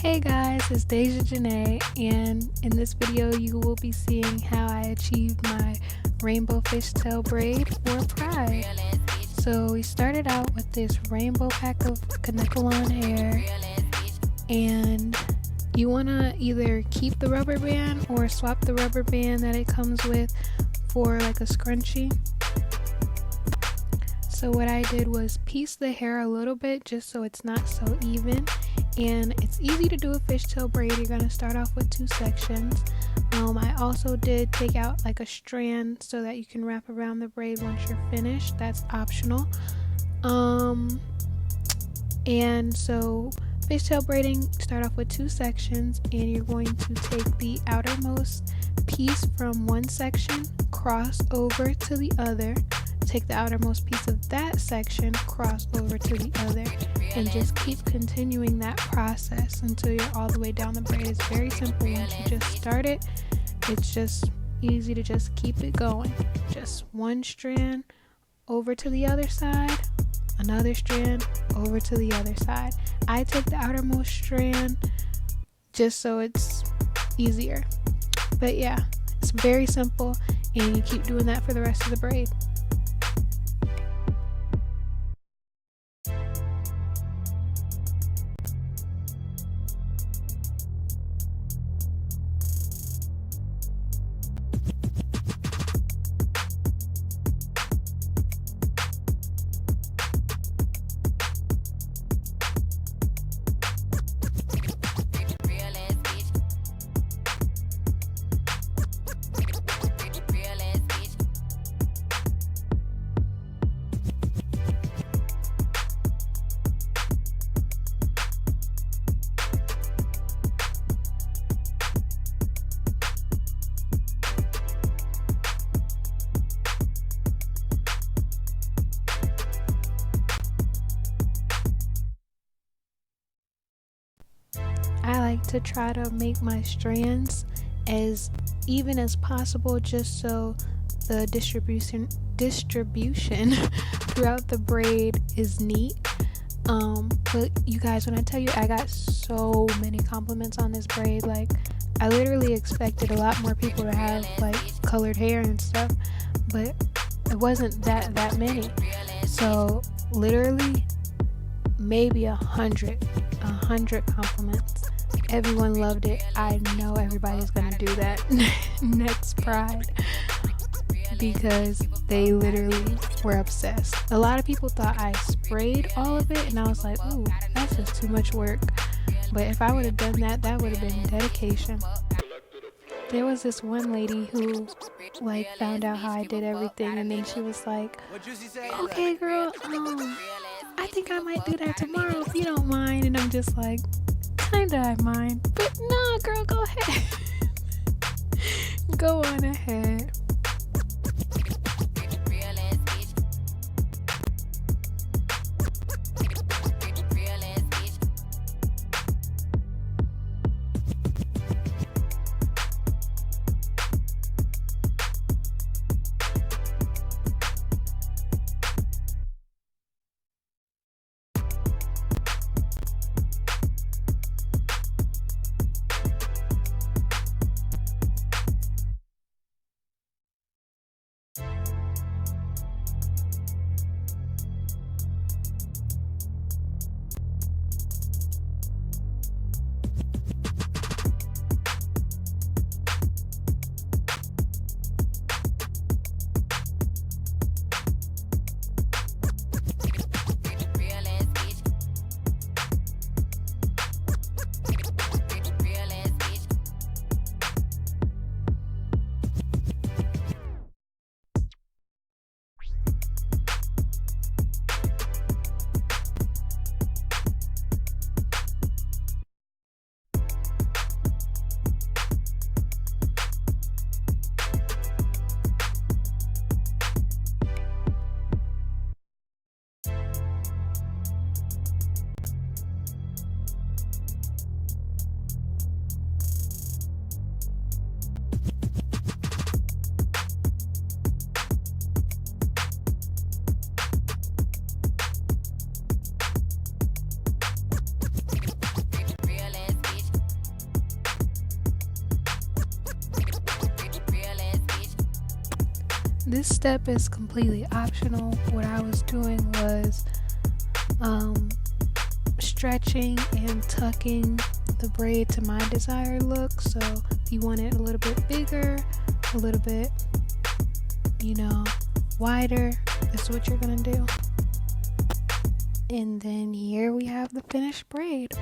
Hey guys, it's Dai'sha Janae, and in this video you will be seeing how I achieved my rainbow fishtail braid for Pride. So we started out with this rainbow pack of Kanekalon hair, and you want to either keep the rubber band or swap the rubber band that it comes with for like a scrunchie. So what I did was piece the hair a little bit just so it's not so even, and it's easy to do a fishtail braid. You're going to start off with 2 sections. I also did take out like a strand so that you can wrap around the braid once you're finished. That's optional. And so fishtail braiding, start off with 2 sections, and you're going to take the outermost piece from one section, cross over to the other, take the outermost piece of that section, cross over to the other, and just keep continuing that process until you're all the way down the braid. It's very simple. Once you just start it, it's just easy to just keep it going. Just one strand over to the other side, another strand over to the other side. I take the outermost strand just so it's easier. But yeah, it's very simple, and you keep doing that for the rest of the braid. I like to try to make my strands as even as possible, just so the distribution throughout the braid is neat. But you guys, when I tell you I got so many compliments on this braid, like I literally expected a lot more people to have like colored hair and stuff, but it wasn't that many. So literally maybe 100 compliments. Everyone loved it. I know everybody's gonna do that next Pride because they literally were obsessed. A lot of people thought I sprayed all of it, and I was like, ooh, that's just too much work. But if I would have done that, that would have been dedication. There was this one lady who like found out how I did everything, and then she was like, okay girl, I think I might do that tomorrow if you don't mind. And I'm just like, kinda I mind, but nah girl, go ahead. Go on ahead. this step is completely optional. What I was doing was stretching and tucking the braid to my desired look. So if you want it a little bit bigger, a little bit, wider, that's what you're gonna do. And then here we have the finished braid.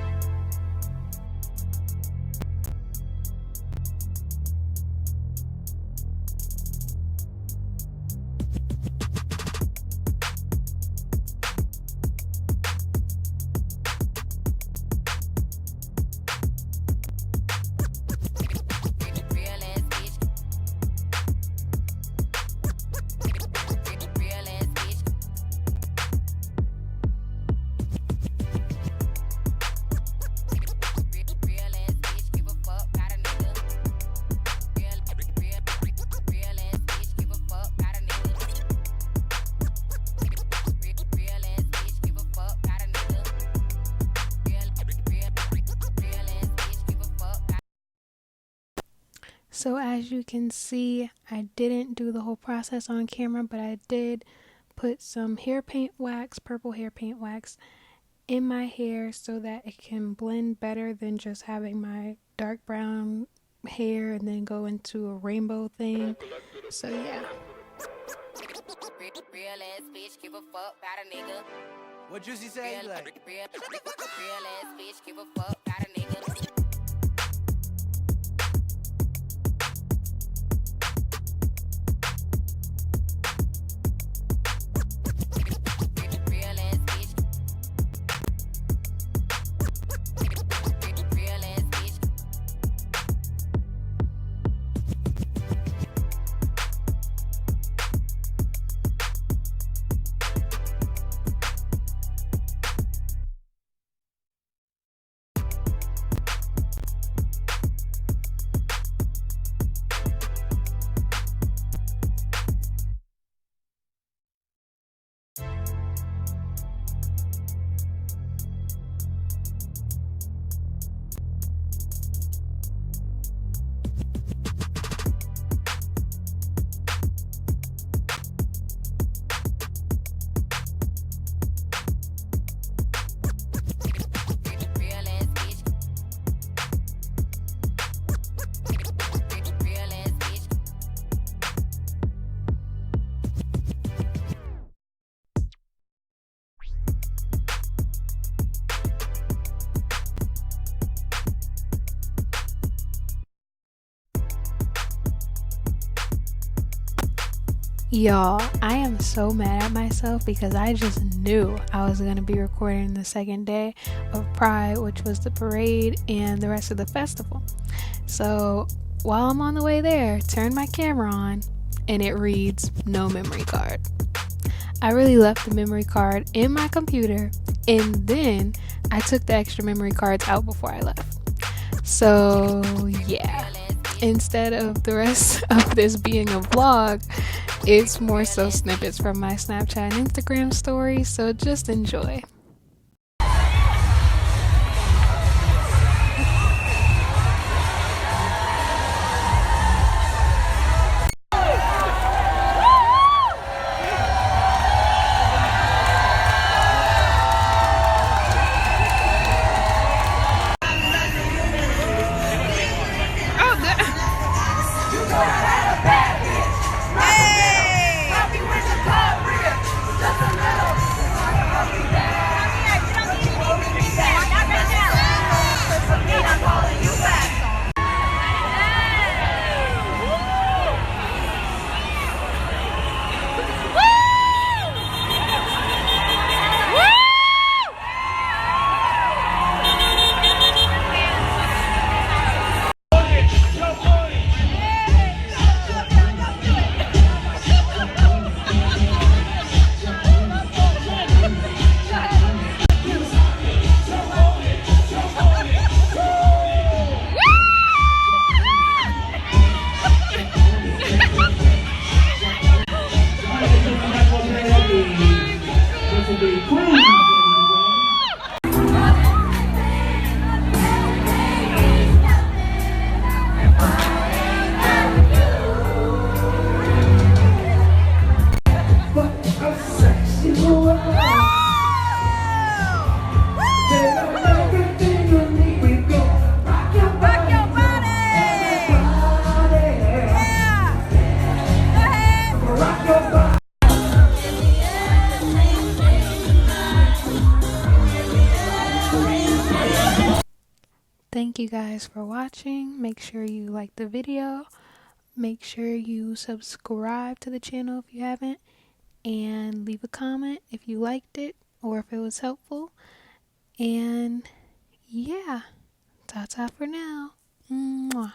So as you can see, I didn't do the whole process on camera, but I did put some hair paint wax, purple hair paint wax, in my hair so that it can blend better than just having my dark brown hair and then go into a rainbow thing. So yeah. Real ass bitch, give a fuck about a nigga. What Juicy say? Real ass bitch, give a fuck about a nigga. Y'all, I am so mad at myself because I just knew I was going to be recording the second day of Pride, which was the parade and the rest of the festival. So while I'm on the way there, turn my camera on and it reads no memory card. I really left the memory card in my computer and then I took the extra memory cards out before I left. So yeah, instead of the rest of this being a vlog, it's more so snippets from my Snapchat and Instagram stories, so just enjoy. Hey! thank you guys for watching. Make sure you like the video. Make sure you subscribe to the channel if you haven't. And leave a comment if you liked it or if it was helpful. And yeah, ta-ta for now. Mwah.